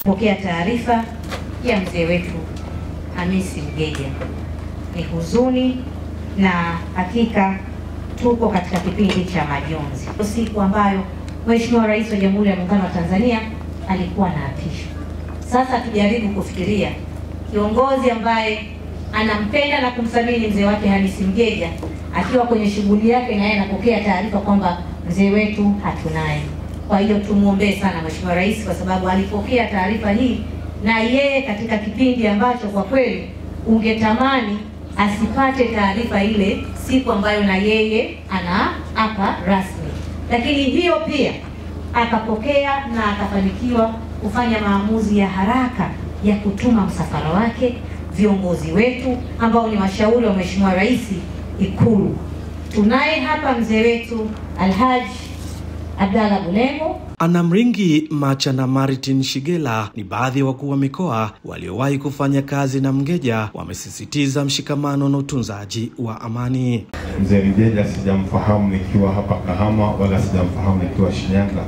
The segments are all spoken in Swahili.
Pokea taarifa ya mzee wetu Hamisi Mgeja. Ni huzuni na hakika tuko katika kipindi cha majonzi. Siku ambayo Mheshimiwa Rais wa Jamhuri ya Muungano wa Tanzania alikuwa anaapishwa. Sasa tujaribu kufikiria kiongozi ambaye anampenda na kumthamini mzee wake Hamisi Mgeja akiwa kwenye shughuli yake na yeye anapokea taarifa kwamba mzee wetu hatunaye. Kwa hiyo tumuombee sana Mheshimiwa Rais kwa sababu alipokea taarifa hii na yeye katika kipindi ambacho kwa kweli ungetamani asipate taarifa ile siku ambayo na yeye anaapa rasmi. Lakini hiyo pia akapokea na akafanikiwa kufanya maamuzi ya haraka ya kutuma msafara wake, viongozi wetu ambao ni washauri wa Mheshimiwa Rais Ikulu. Tunaye hapa mzee wetu Alhaji Abdalla Bulengo, Anamringi Macha na Martin Shigela ni baadhi ya wakuu wa mikoa waliowahi kufanya kazi na Mgeja. Wamesisitiza mshikamano na utunzaji wa amani. Mzee Mgeja sijamfahamu nikiwa hapa Kahama wala sijamfahamu nikiwa Shinyanga.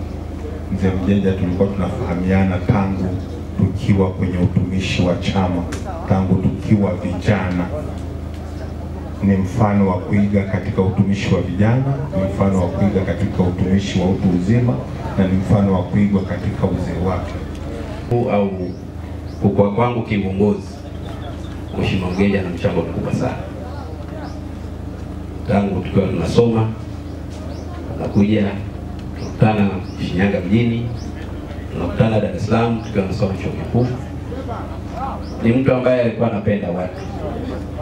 Mzee Mgeja tulikuwa tunafahamiana tangu tukiwa kwenye utumishi wa chama, tangu tukiwa vijana. Ni mfano wa kuiga katika utumishi wa vijana, ni mfano wa kuiga katika utumishi wa utu uzima, na ni mfano wa kuigwa katika uzee wake. Au kukua kwangu kiongozi, Mheshimiwa Mgeja na mchango mkubwa sana. Tangu tukiwa tunasoma, tunakuja tunakutana Shinyanga mjini, tunakutana Dar es Salaam tukiwa tunasoma chuo kikuu. Ni mtu ambaye alikuwa anapenda watu,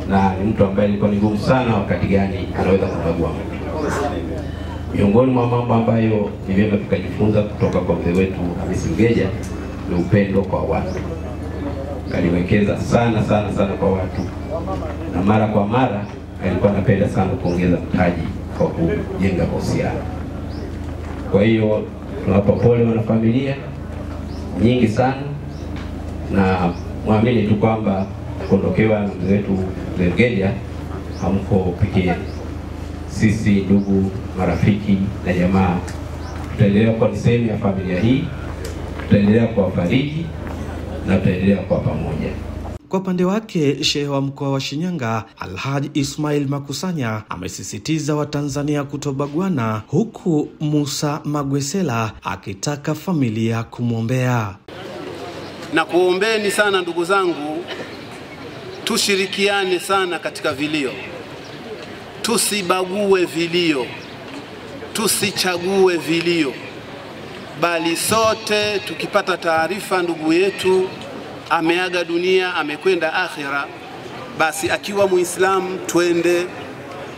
na ni mtu ambaye alikuwa ni ngumu sana wakati gani anaweza kubagua mtu. Miongoni mwa mambo ambayo ni vyema tukajifunza kutoka kwa mzee wetu Hamisi Mgeja ni upendo kwa watu. Aliwekeza sana kwa watu, na mara kwa mara alikuwa anapenda sana kuongeza mtaji kwa kujenga mahusiano. Kwa hiyo tunawapa pole wana familia nyingi sana, na muamini tu kwamba kuondokewa na mzee wetu Mgeja hamko pekee. Sisi ndugu, marafiki na jamaa tutaendelea kuwa sehemu ya familia hii, tutaendelea kuwafariji na tutaendelea kuwa pamoja. Kwa upande wake, Shehe wa mkoa wa Shinyanga Alhaji Ismail Makusanya amesisitiza Watanzania kutobaguana, huku Musa Magwesela akitaka familia kumwombea. Na kuombeni sana ndugu zangu, tushirikiane sana katika vilio. Tusibague vilio, tusichague vilio, bali sote tukipata taarifa ndugu yetu ameaga dunia, amekwenda akhira, basi akiwa Muislamu twende,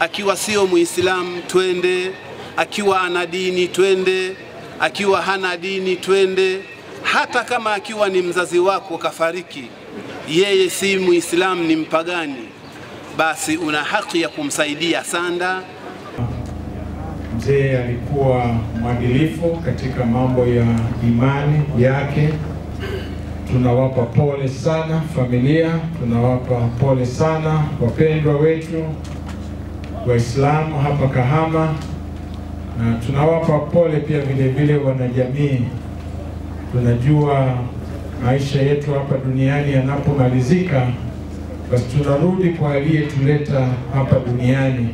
akiwa sio Muislamu twende, akiwa ana dini twende, akiwa hana dini twende. Hata kama akiwa ni mzazi wako kafariki, yeye si Muislamu, ni mpagani, basi una haki ya kumsaidia sanda. Mzee alikuwa mwadilifu katika mambo ya imani yake. Tunawapa pole sana familia, tunawapa pole sana wapendwa wetu Waislamu hapa Kahama, na tunawapa pole pia vile wanajamii. Tunajua maisha yetu hapa duniani yanapomalizika, basi tunarudi kwa aliyetuleta hapa duniani.